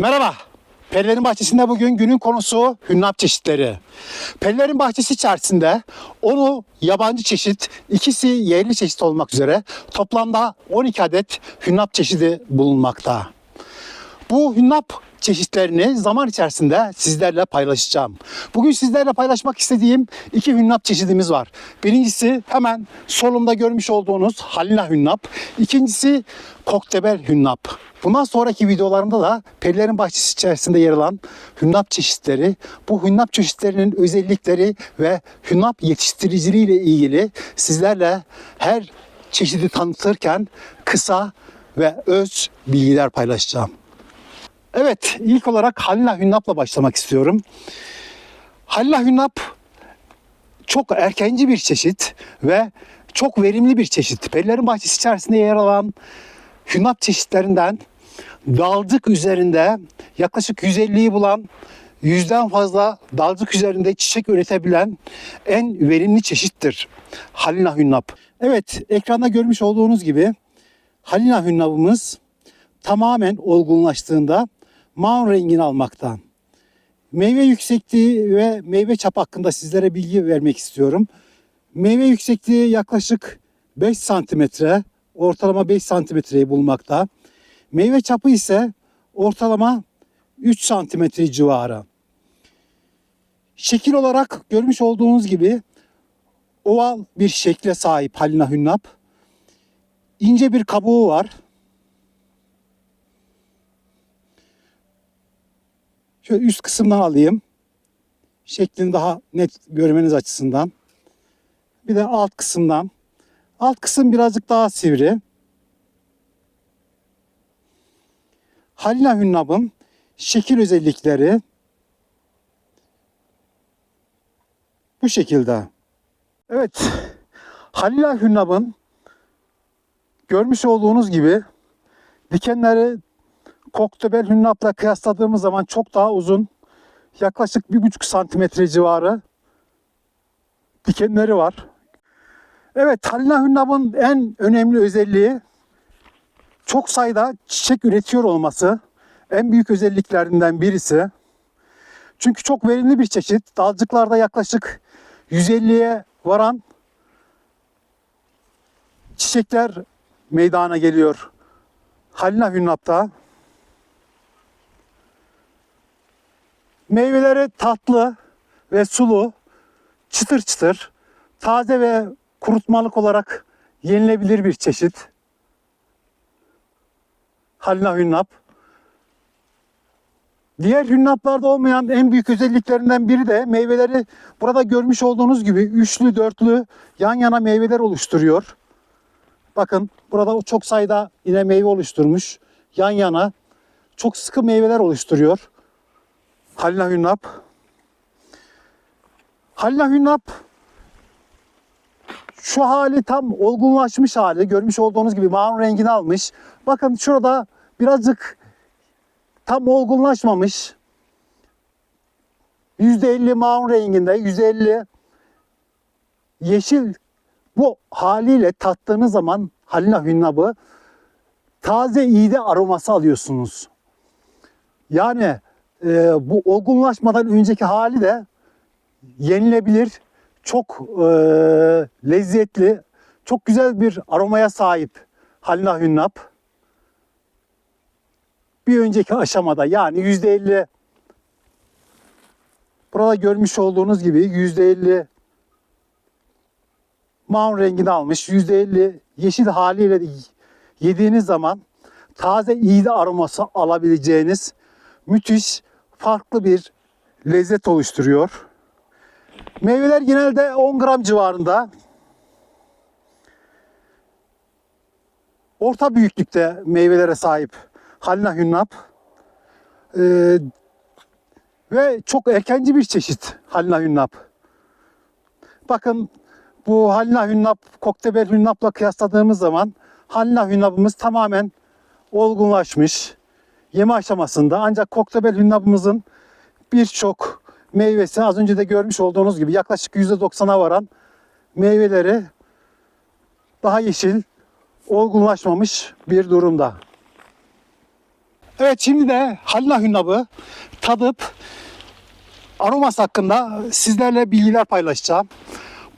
Merhaba. Perilerin Bahçesi'nde bugün günün konusu hünnap çeşitleri. Perilerin Bahçesi içerisinde 10'u yabancı çeşit, ikisi yerli çeşit olmak üzere toplamda 12 adet hünnap çeşidi bulunmakta. Bu hünnap çeşitlerini zaman içerisinde sizlerle paylaşacağım. Bugün sizlerle paylaşmak istediğim iki hünnap çeşidimiz var. Birincisi hemen solumda görmüş olduğunuz Halina hünnap. İkincisi koktebel hünnap. Bundan sonraki videolarımda da Perilerin Bahçesi içerisinde yer alan hünnap çeşitleri, bu hünnap çeşitlerinin özellikleri ve hünnap yetiştiriciliği ile ilgili sizlerle her çeşidi tanıtırken kısa ve öz bilgiler paylaşacağım. Evet, ilk olarak Halina hünnapla başlamak istiyorum. Halina hünnap çok erkenci bir çeşit ve çok verimli bir çeşit. Perilerin Bahçesi içerisinde yer alan hünnap çeşitlerinden dalcık üzerinde yaklaşık 150'yi bulan, 100'den fazla dalcık üzerinde çiçek üretebilen en verimli çeşittir Halina hünnap. Evet, ekranda görmüş olduğunuz gibi Halina hünnapımız tamamen olgunlaştığında maun rengini almakta. Meyve yüksekliği ve meyve çapı hakkında sizlere bilgi vermek istiyorum. Meyve yüksekliği yaklaşık 5 santimetre, ortalama 5 santimetreyi bulmakta. Meyve çapı ise ortalama 3 santimetre civarı. Şekil olarak görmüş olduğunuz gibi oval bir şekle sahip Halina hünnap. İnce bir kabuğu var. Şöyle üst kısımdan alayım. Şeklini daha net görmeniz açısından. Bir de alt kısımdan. Alt kısım birazcık daha sivri. Halina hünnapın şekil özellikleri bu şekilde. Evet, Halina hünnapın görmüş olduğunuz gibi dikenleri koktebel hünnapla kıyasladığımız zaman çok daha uzun. Yaklaşık 1,5 santimetre civarı dikenleri var. Evet, Halina hünnapın en önemli özelliği çok sayıda çiçek üretiyor olması. En büyük özelliklerinden birisi. Çünkü çok verimli bir çeşit. Dalcıklarda yaklaşık 150'ye varan çiçekler meydana geliyor Halina hünnapta. Meyveleri tatlı ve sulu, çıtır çıtır, taze ve kurutmalık olarak yenilebilir bir çeşit Halina hünnap. Diğer hünnaplarda olmayan en büyük özelliklerinden biri de meyveleri burada görmüş olduğunuz gibi üçlü, dörtlü yan yana meyveler oluşturuyor. Bakın burada çok sayıda yine meyve oluşturmuş. Yan yana çok sıkı meyveler oluşturuyor Halina hünnap. Halina hünnap şu hali tam olgunlaşmış hali. Görmüş olduğunuz gibi maun rengini almış. Bakın şurada birazcık tam olgunlaşmamış. %50 maun renginde, %50 yeşil. Bu haliyle tattığınız zaman Halina hünnapı taze iğde aroması alıyorsunuz. Yani bu olgunlaşmadan önceki hali de yenilebilir, çok lezzetli, çok güzel bir aromaya sahip Halina hünnap. Bir önceki aşamada yani %50 burada görmüş olduğunuz gibi %50 maun rengini almış, %50 yeşil haliyle de yediğiniz zaman taze iğde aroması alabileceğiniz müthiş farklı bir lezzet oluşturuyor. Meyveler genelde 10 gram civarında. Orta büyüklükte meyvelere sahip Halina hünnap. Ve çok erkenci bir çeşit Halina hünnap. Bakın bu Halina hünnap, koktebel hünnapla kıyasladığımız zaman Halina hünnapımız tamamen olgunlaşmış. Yeme aşamasında, ancak koktebel hünnapımızın birçok meyvesi az önce de görmüş olduğunuz gibi yaklaşık %90'a varan meyveleri daha yeşil, olgunlaşmamış bir durumda. Evet, şimdi de Halina Hünnap'ı tadıp aroması hakkında sizlerle bilgiler paylaşacağım.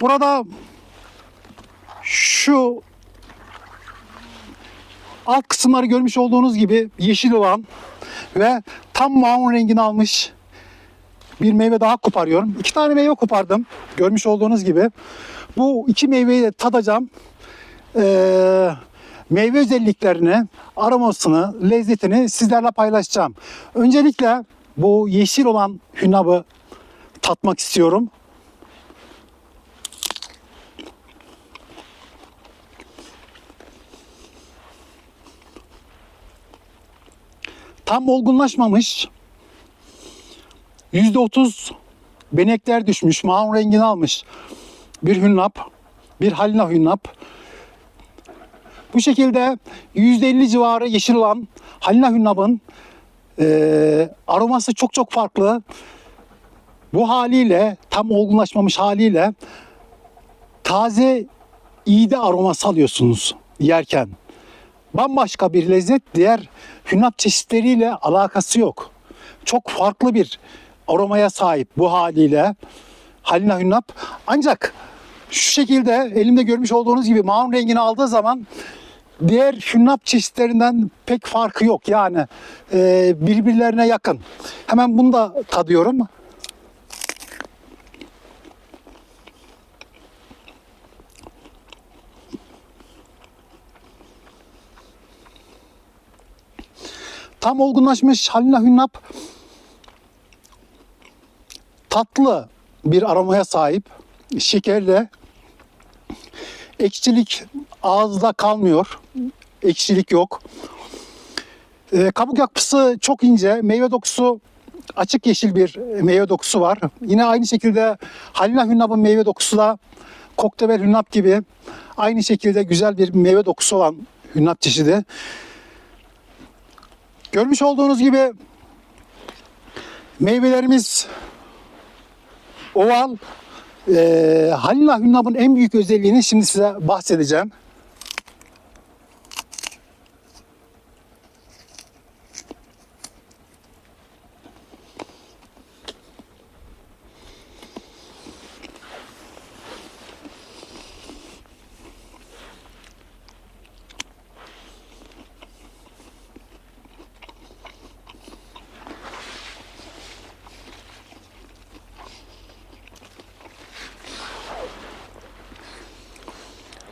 Burada şu alt kısımları görmüş olduğunuz gibi yeşil olan ve tam maun rengini almış bir meyve daha koparıyorum. 2 tane meyve kopardım. Görmüş olduğunuz gibi. Bu 2 meyveyi de tadacağım. Meyve özelliklerini, aromasını, lezzetini sizlerle paylaşacağım. Öncelikle bu yeşil olan hünnap'ı tatmak istiyorum. Tam olgunlaşmamış. %30 benekler düşmüş, maun rengini almış bir hünnap, bir Halina Hünnap. Bu şekilde %50 civarı yeşil olan Halina Hünnap'ın aroması çok farklı. Bu haliyle, tam olgunlaşmamış haliyle taze iğde aroması alıyorsunuz yerken. Bambaşka bir lezzet, diğer hünnap çeşitleriyle alakası yok. Çok farklı bir aromaya sahip bu haliyle Halina Hünnap. Ancak şu şekilde elimde görmüş olduğunuz gibi maun rengini aldığı zaman diğer hünnap çeşitlerinden pek farkı yok. Yani birbirlerine yakın. Hemen bunu da tadıyorum. Tam olgunlaşmış Halina Hünnap tatlı bir aromaya sahip. Şekerle ekşilik ağızda kalmıyor. Ekşilik yok. Kabuk yapısı çok ince. Meyve dokusu açık yeşil bir meyve dokusu var. Yine aynı şekilde Halina Hünnap'ın meyve dokusu da Koktebel Hünnap gibi aynı şekilde güzel bir meyve dokusu olan hünnap çeşidi. Görmüş olduğunuz gibi meyvelerimiz oval. Halina Hünnap'ın en büyük özelliğini şimdi size bahsedeceğim.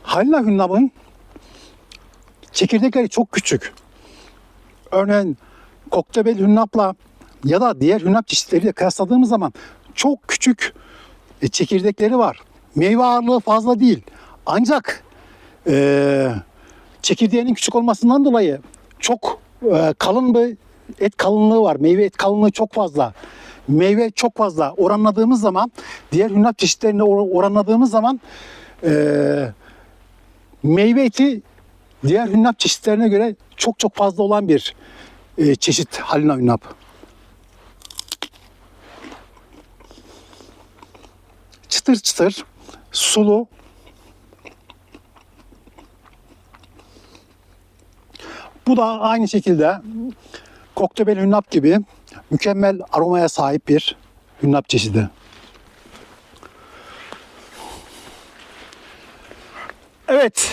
Halina Hünnap'ın çekirdekleri çok küçük. Örneğin Koktebel Hünnap'la ya da diğer hünnap çeşitleriyle kıyasladığımız zaman çok küçük çekirdekleri var. Meyve ağırlığı fazla değil. Ancak çekirdeğinin küçük olmasından dolayı çok kalın bir et kalınlığı var. Meyve et kalınlığı çok fazla. Meyve çok fazla. Oranladığımız zaman, diğer hünnap çeşitlerine oranladığımız zaman meyve eti diğer hünnap çeşitlerine göre çok fazla olan bir çeşit Halina Hünnap. Çıtır çıtır, sulu. Bu da aynı şekilde Koktebel Hünnap gibi mükemmel aromaya sahip bir hünnap çeşidi. Evet,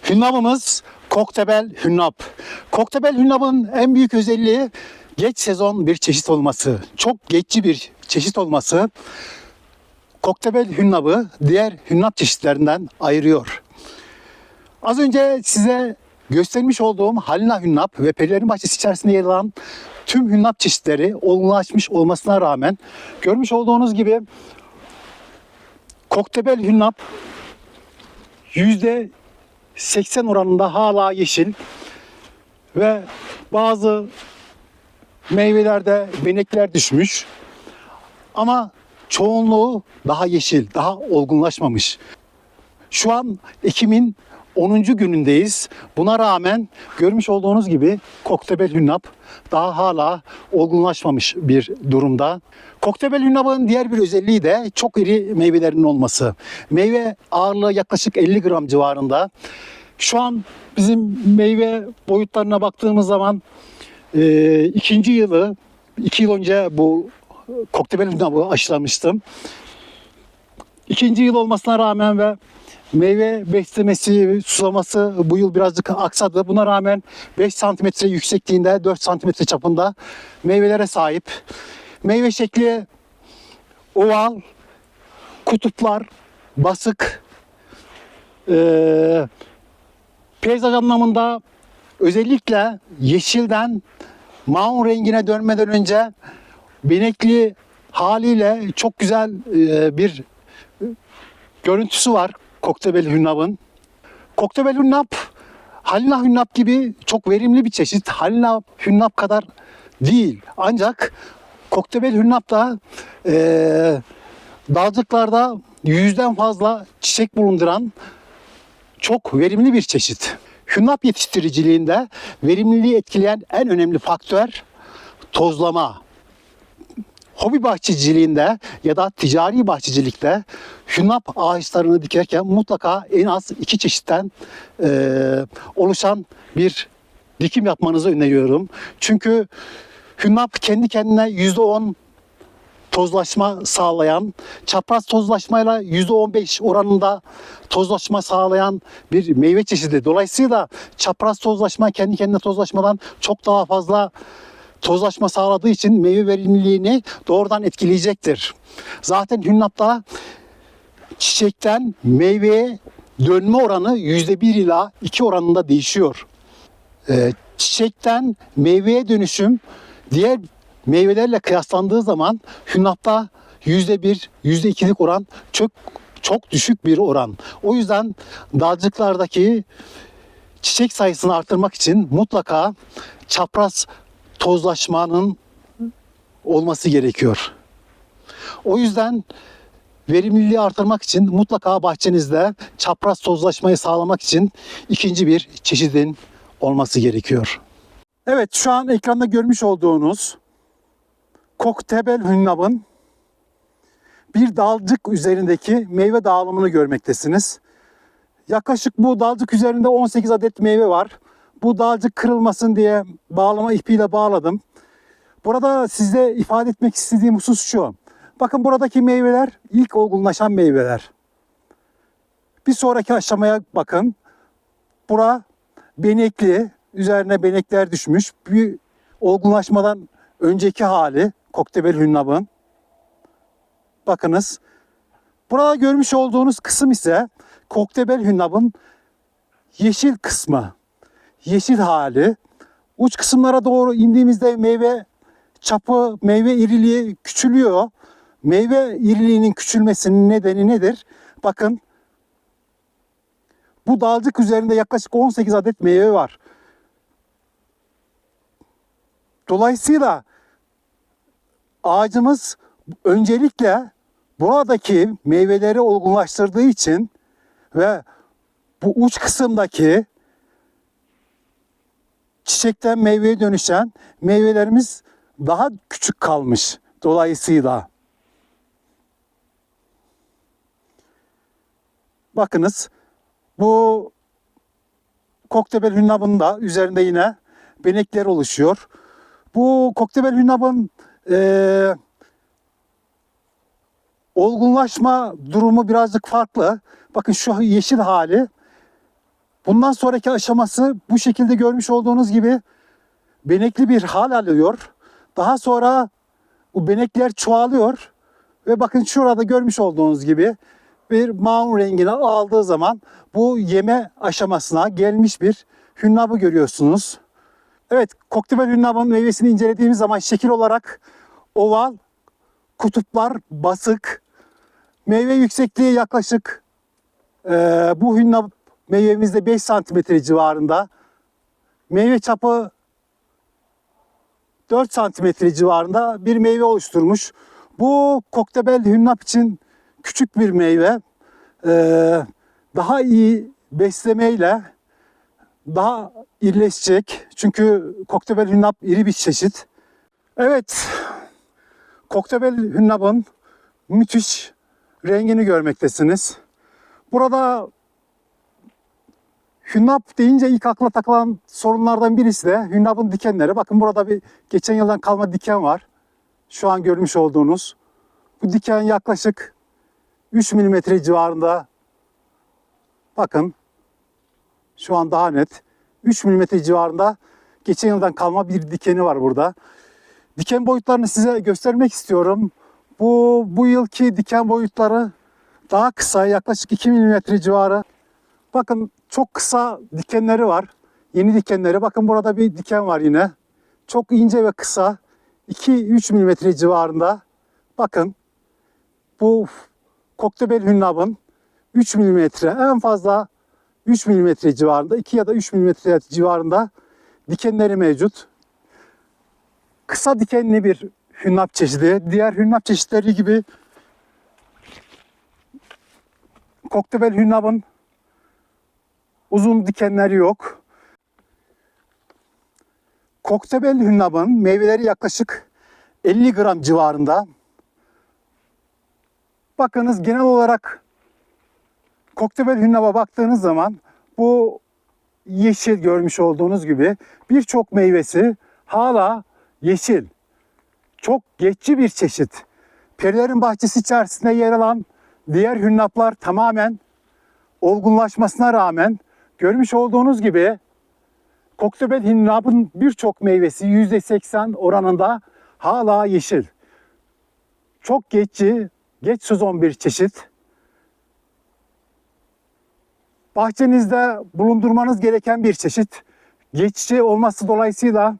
hünnapımız Koktebel Hünnap. Koktebel Hünnap'ın en büyük özelliği geç sezon bir çeşit olması. Çok geçici bir çeşit olması Koktebel Hünnap'ı diğer hünnap çeşitlerinden ayırıyor. Az önce size göstermiş olduğum Halina Hünnap ve Perilerin Bahçesi içerisinde yer alan tüm hünnap çeşitleri olgunlaşmış olmasına rağmen görmüş olduğunuz gibi Koktebel Hünnap %80 oranında hala yeşil ve bazı meyvelerde benekler düşmüş ama çoğunluğu daha yeşil, daha olgunlaşmamış. Şu an Ekim'in 10. günündeyiz. Buna rağmen görmüş olduğunuz gibi Koktebel Hünnap daha hala olgunlaşmamış bir durumda. Koktebel Hünnap'ın diğer bir özelliği de çok iri meyvelerinin olması. Meyve ağırlığı yaklaşık 50 gram civarında. Şu an bizim meyve boyutlarına baktığımız zaman İkinci yılı, 2 yıl önce bu koktebel hünnabı aşılamıştım. İkinci yıl olmasına rağmen ve meyve beslemesi, sulaması bu yıl birazcık aksadı. Buna rağmen 5 santimetre yüksekliğinde, 4 santimetre çapında meyvelere sahip. Meyve şekli oval, kutuplar, basık. Peyzaj anlamında özellikle yeşilden maun rengine dönmeden önce benekli haliyle çok güzel bir görüntüsü var koktebel hünnapın. Koktebel hünnap, halina hünnap gibi çok verimli bir çeşit. Halina hünnap kadar değil. Ancak koktebel hünnap da dağcıklarda 100'den fazla çiçek bulunduran çok verimli bir çeşit. Hünnap yetiştiriciliğinde verimliliği etkileyen en önemli faktör tozlama. Hobi bahçeciliğinde ya da ticari bahçecilikte hünnap ağaçlarını dikerken mutlaka en az 2 çeşitten oluşan bir dikim yapmanızı öneriyorum. Çünkü hünnap kendi kendine %10 tozlaşma sağlayan, çapraz tozlaşmayla %15 oranında tozlaşma sağlayan bir meyve çeşidi. Dolayısıyla çapraz tozlaşma kendi kendine tozlaşmadan çok daha fazla tozlaşma sağladığı için meyve verimliliğini doğrudan etkileyecektir. Zaten hünnapta çiçekten meyveye dönme oranı %1 ila 2 oranında değişiyor. Çiçekten meyveye dönüşüm diğer meyvelerle kıyaslandığı zaman hünnapta %1, %2'lik oran çok düşük bir oran. O yüzden dalcıklardaki çiçek sayısını artırmak için mutlaka çapraz tozlaşmanın olması gerekiyor. O yüzden verimliliği artırmak için mutlaka bahçenizde çapraz tozlaşmayı sağlamak için ikinci bir çeşidin olması gerekiyor. Evet, şu an ekranda görmüş olduğunuz koktebel hünnapın bir dalcık üzerindeki meyve dağılımını görmektesiniz. Yaklaşık bu dalcık üzerinde 18 adet meyve var. Bu dalcık kırılmasın diye bağlama ipiyle bağladım. Burada size ifade etmek istediğim husus şu. Bakın buradaki meyveler ilk olgunlaşan meyveler. Bir sonraki aşamaya bakın. Bura benekli, üzerine benekler düşmüş. Bir olgunlaşmadan önceki hali koktebel hünnapın. Bakınız. Burada görmüş olduğunuz kısım ise koktebel hünnapın yeşil kısmı. Yeşil hali. Uç kısımlara doğru indiğimizde meyve çapı, meyve iriliği küçülüyor. Meyve iriliğinin küçülmesinin nedeni nedir? Bakın bu dalcık üzerinde yaklaşık 18 adet meyve var. Dolayısıyla ağacımız öncelikle buradaki meyveleri olgunlaştırdığı için ve bu uç kısımdaki çiçekten meyveye dönüşen meyvelerimiz daha küçük kalmış dolayısıyla. Bakınız bu koktebel hünnapın da üzerinde yine benekler oluşuyor. Bu koktebel hünnapın olgunlaşma durumu birazcık farklı. Bakın şu yeşil hali. Bundan sonraki aşaması bu şekilde görmüş olduğunuz gibi benekli bir hal alıyor. Daha sonra bu benekler çoğalıyor ve bakın şurada görmüş olduğunuz gibi bir maun rengini aldığı zaman bu yeme aşamasına gelmiş bir hünnapı görüyorsunuz. Evet, koktebel hünnapın meyvesini incelediğimiz zaman şekil olarak oval, kutuplar basık, meyve yüksekliği yaklaşık bu hünnap meyvemizde 5 santimetre civarında, meyve çapı 4 santimetre civarında bir meyve oluşturmuş. Bu koktebel hünnap için küçük bir meyve. Daha iyi beslemeyle daha irileşecek. Çünkü koktebel hünnap iri bir çeşit. Evet, koktebel hünnapın müthiş rengini görmektesiniz. Burada Hünnap deyince ilk akla takılan sorunlardan birisi de hünnapın dikenleri. Bakın burada bir geçen yıldan kalma diken var. Şu an görmüş olduğunuz. Bu diken yaklaşık 3 milimetre civarında. Bakın şu an daha net. 3 milimetre civarında geçen yıldan kalma bir dikeni var burada. Diken boyutlarını size göstermek istiyorum. Bu yılki diken boyutları daha kısa, yaklaşık 2 milimetre civarı. Bakın çok kısa dikenleri var. Yeni dikenleri. Bakın burada bir diken var yine. Çok ince ve kısa. 2-3 milimetre civarında. Bakın bu koktebel hünnapın 3 milimetre, en fazla 3 milimetre civarında, 2 ya da 3 milimetre civarında dikenleri mevcut. Kısa dikenli bir hünnap çeşidi. Diğer hünnap çeşitleri gibi koktebel hünnapın uzun dikenleri yok. Koktebel hünnapın meyveleri yaklaşık 50 gram civarında. Bakınız genel olarak koktebel hünnapa baktığınız zaman bu yeşil görmüş olduğunuz gibi birçok meyvesi hala yeşil. Çok geçici bir çeşit. Perilerin bahçesi içerisinde yer alan diğer hünnaplar tamamen olgunlaşmasına rağmen görmüş olduğunuz gibi koktebel hünnapın birçok meyvesi %80 oranında hala yeşil. Çok geçici, geç sezon bir çeşit. Bahçenizde bulundurmanız gereken bir çeşit. Geçici olması dolayısıyla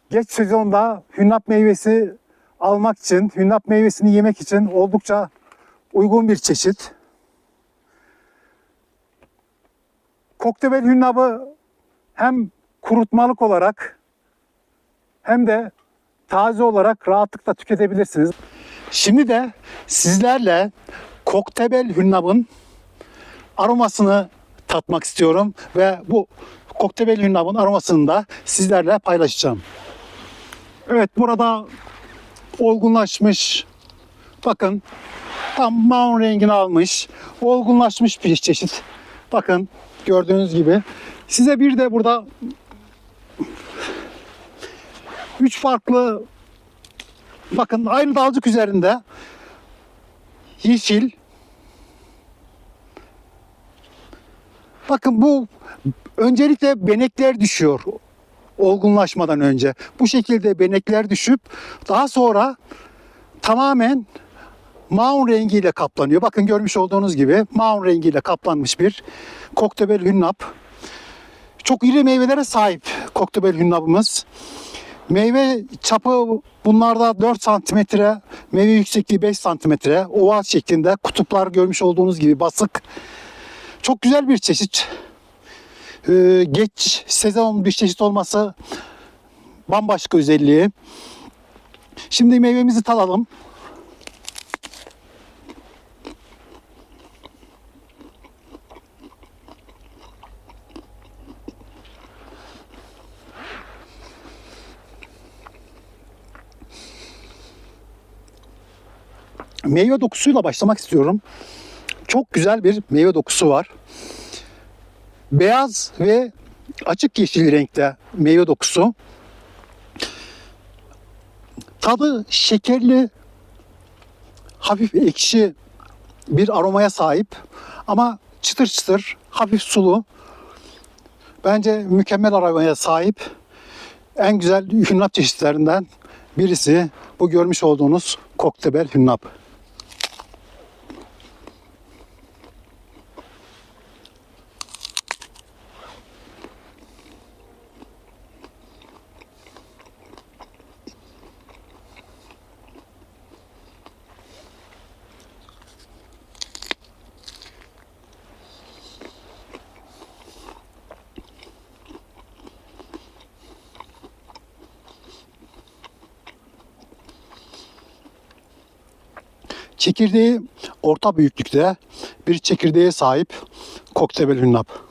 geç sezonda hünnap meyvesi almak için, hünnap meyvesini yemek için oldukça uygun bir çeşit. Koktebel hünnapı hem kurutmalık olarak hem de taze olarak rahatlıkla tüketebilirsiniz. Şimdi de sizlerle koktebel hünnapın aromasını tatmak istiyorum ve bu koktebel hünnapın aromasını da sizlerle paylaşacağım. Evet, burada olgunlaşmış, bakın tam maun rengini almış, olgunlaşmış bir çeşit. Bakın gördüğünüz gibi. Size bir de burada 3 farklı, bakın aynı dalcık üzerinde yeşil. Bakın bu öncelikle benekler düşüyor olgunlaşmadan önce. Bu şekilde benekler düşüp daha sonra tamamen maun rengiyle kaplanıyor. Bakın görmüş olduğunuz gibi maun rengiyle kaplanmış bir koktebel hünnap. Çok iri meyvelere sahip koktebel hünnapımız. Meyve çapı bunlarda 4 santimetre, meyve yüksekliği 5 santimetre, oval şeklinde, kutuplar görmüş olduğunuz gibi basık. Çok güzel bir çeşit. Geç sezon bir çeşit olması bambaşka özelliği. Şimdi meyvemizi tadalım. Meyve dokusuyla başlamak istiyorum. Çok güzel bir meyve dokusu var. Beyaz ve açık yeşil renkte meyve dokusu. Tadı şekerli, hafif ekşi bir aromaya sahip. Ama çıtır çıtır, hafif sulu. Bence mükemmel aromaya sahip. En güzel hünnap çeşitlerinden birisi bu görmüş olduğunuz koktebel hünnap. Çekirdeği orta büyüklükte bir çekirdeğe sahip koktebel hünnap.